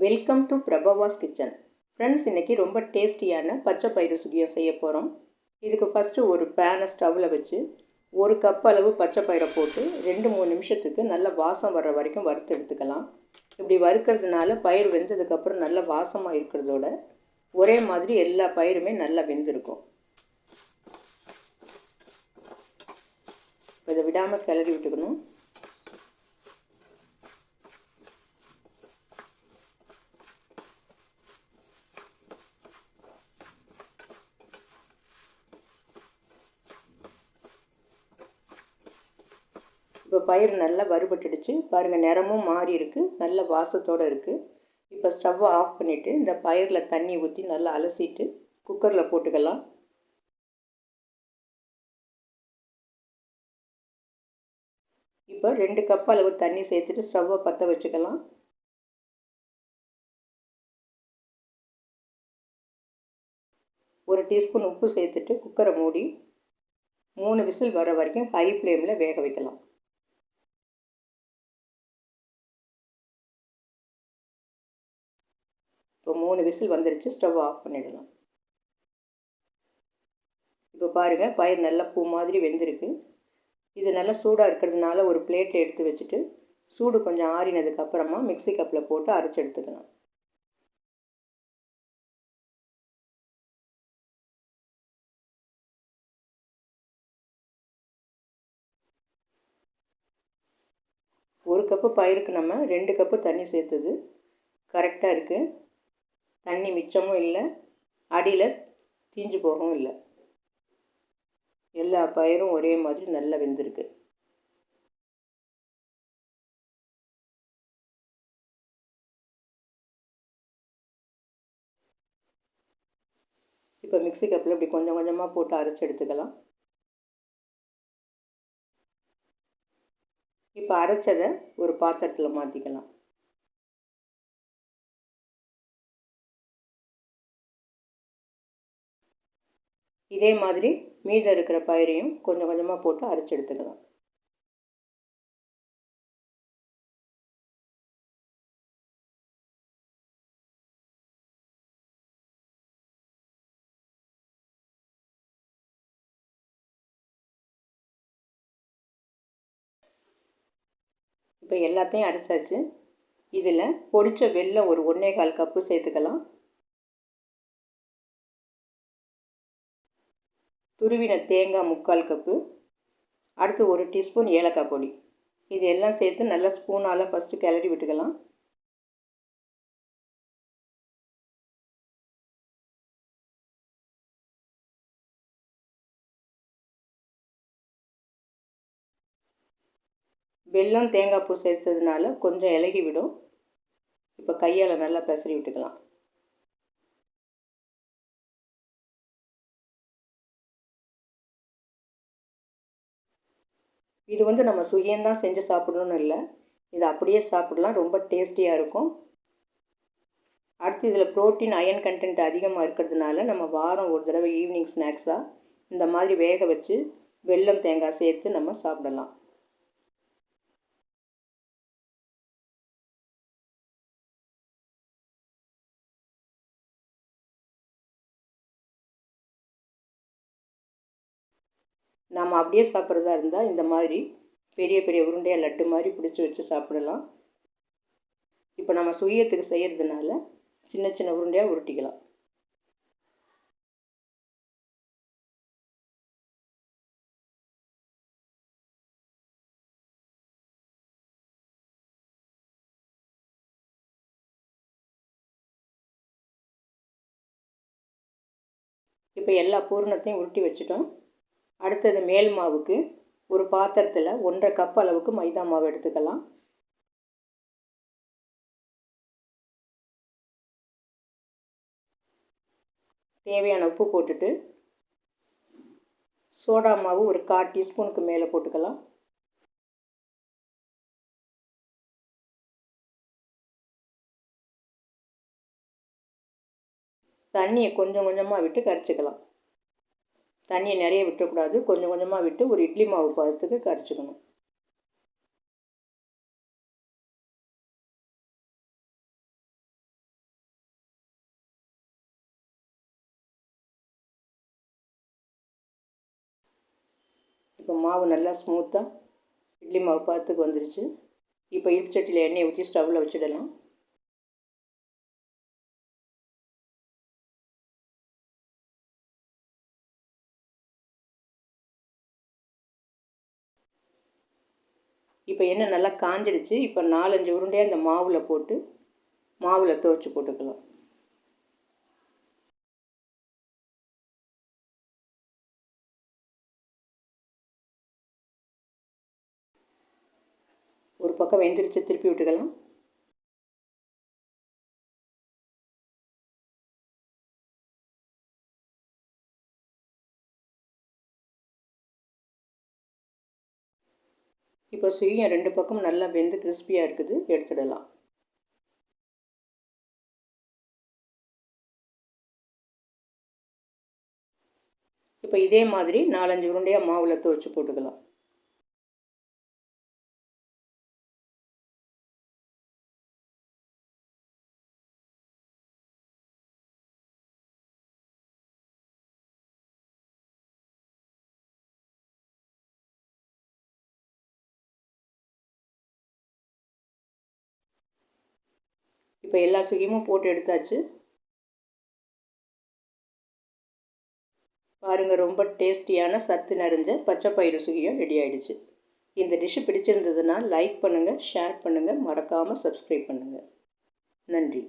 Welcome to Prabhavas kitchen. Friends, இன்றைக்கி ரொம்ப டேஸ்டியான பச்சை பயிறு சுகியம் செய்ய போகிறோம். இதுக்கு ஃபஸ்ட்டு ஒரு பேனை ஸ்டவ்வில் வச்சு 1 கப் அளவு பச்சை பயிரை போட்டு 2-3 நிமிஷத்துக்கு நல்ல வாசம் வர்ற வரைக்கும் வறுத்து எடுத்துக்கலாம். இப்படி வறுக்கிறதுனால பயிர் வெந்ததுக்கப்புறம் நல்ல வாசமாக இருக்கிறதோட ஒரே மாதிரி எல்லா பயிருமே நல்லா வெந்திருக்கும். இதை விடாமல் கிளறி விட்டுக்கணும். இப்போ பயிர் நல்லா வறுபட்டுடுச்சு பாருங்கள், நிறமும் மாறி இருக்குது, நல்ல வாசத்தோடு இருக்குது. இப்போ ஸ்டவ்வை ஆஃப் பண்ணிவிட்டு இந்த பயிரில் தண்ணி ஊற்றி நல்லா அலசிட்டு குக்கரில் போட்டுக்கலாம். இப்போ 2 கப் அளவு தண்ணி சேர்த்துட்டு ஸ்டவ்வை பற்ற வச்சுக்கலாம். ஒரு டீஸ்பூன் உப்பு சேர்த்துட்டு குக்கரை மூடி 3 விசில் வர வரைக்கும் ஹை ஃப்ளேமில் வேக வைக்கலாம். இப்போ 3 விசில் வந்துடுச்சு, ஸ்டவ் ஆஃப் பண்ணிடலாம். இப்போ பாருங்கள், பயிர் நல்லா பூ மாதிரி வெந்திருக்கு. இது நல்லா சூடாக இருக்கிறதுனால ஒரு பிளேட்டில் எடுத்து வச்சுட்டு சூடு கொஞ்சம் ஆறினதுக்கப்புறமா மிக்ஸி கப்பில் போட்டு அரைச்சி எடுத்துக்கலாம். ஒரு கப்பு பயிருக்கு நம்ம 2 கப்பு தண்ணி சேர்த்தது கரெக்டாக இருக்குது. தண்ணி மிச்சமும் இல்லை, அடியில் தீஞ்சு போகவும் இல்லை. எல்லா பயிரும் ஒரே மாதிரி நல்லா வெந்திருக்கு. இப்போ மிக்ஸி கப்பில் இப்படி கொஞ்சம் கொஞ்சமாக போட்டு அரைச்சி எடுத்துக்கலாம். இப்போ அரைச்சதை ஒரு பாத்திரத்தில் மாற்றிக்கலாம். இதே மாதிரி மீதம் இருக்கிற பயிரையும் கொஞ்சம் கொஞ்சமாக போட்டு அரைச்சி எடுத்துக்கலாம். இப்போ எல்லாத்தையும் அரைச்சாச்சு. இதில் பொடிச்ச வெல்லம் ஒரு 1.25 கப்பு சேர்த்துக்கலாம். துருவின தேங்காய் 3/4 கப்பு. அடுத்து 1 டீஸ்பூன் ஏலக்காய் பொடி. இது எல்லாம் சேர்த்து நல்லா ஸ்பூனால் ஃபஸ்ட்டு கிளறி விட்டுக்கலாம். வெல்லம் தேங்காய் பூ சேர்த்ததுனால கொஞ்சம் இலகி விடும். இப்போ கையால் நல்லா பெசரி விட்டுக்கலாம். இது நம்ம சுயம்தான் செஞ்சு சாப்பிடணும்னு இல்லை, இது அப்படியே சாப்பிடலாம், ரொம்ப டேஸ்டியாக இருக்கும். அடுத்து இதில் ப்ரோட்டீன் அயன் கண்டென்ட் அதிகமாக இருக்கிறதுனால நம்ம வாரம் ஒரு தடவை ஈவினிங் ஸ்நாக்ஸாக இந்த மாதிரி வேக வச்சு வெல்லம் தேங்காய் சேர்த்து நம்ம சாப்பிடலாம். நாம் அப்படியே சாப்பிட்றதா இருந்தால் இந்த மாதிரி பெரிய பெரிய உருண்டையாக லட்டு மாதிரி பிடிச்சி வச்சு சாப்பிடலாம். இப்போ நம்ம சுயத்துக்கு செய்கிறதுனால சின்ன சின்ன உருண்டையாக உருட்டிக்கலாம். இப்போ எல்லா பூரணத்தையும் உருட்டி வச்சுட்டோம். அடுத்தது மேல் மாவுக்கு ஒரு பாத்திரத்தில் 1.5 கப் அளவுக்கு மைதா மாவு எடுத்துக்கலாம். தேவையான உப்பு போட்டுட்டு சோடா மாவு ஒரு 1/4 டீஸ்பூனுக்கு மேலே போட்டுக்கலாம். தண்ணியை கொஞ்சம் கொஞ்சமாக விட்டு கரைச்சிக்கலாம். தண்ணியை நிறைய விட்டுறக்கூடாது, கொஞ்சம் கொஞ்சமாக விட்டு ஒரு இட்லி மாவு பதத்துக்கு கரைச்சிக்கணும். இப்போ மாவு நல்லா ஸ்மூத்தாக இட்லி மாவு பார்த்துக்கு வந்துருச்சு. இப்போ இட்லி சட்டியில் எண்ணெயை ஊற்றி ஸ்டவ்வில் வச்சிடலாம். இப்போ எண்ணெய் நல்லா காஞ்சிடுச்சு. இப்போ 4-5 உருண்டையாக இந்த மாவில் போட்டு மாவில் துவச்சி போட்டுக்கலாம். ஒரு பக்கம் வெந்துருச்சு, திருப்பி விட்டுக்கலாம். இப்போ சுகியம் 2 பக்கம் நல்லா வெந்து கிறிஸ்பியாக இருக்குது, எடுத்துடலாம். இப்போ இதே மாதிரி 4-5 உருண்டையாக மாவில் துவச்சி போட்டுக்கலாம். இப்போ எல்லா சுகியமும் போட்டு எடுத்தாச்சு. பாருங்கள், ரொம்ப டேஸ்டியான சத்து நிறைஞ்ச பச்சை பயிறு சுகியம் ரெடி ஆகிடுச்சு. இந்த டிஷ்ஷு பிடிச்சிருந்ததுன்னா லைக் பண்ணுங்கள், ஷேர் பண்ணுங்கள், மறக்காமல் சப்ஸ்கிரைப் பண்ணுங்கள். நன்றி.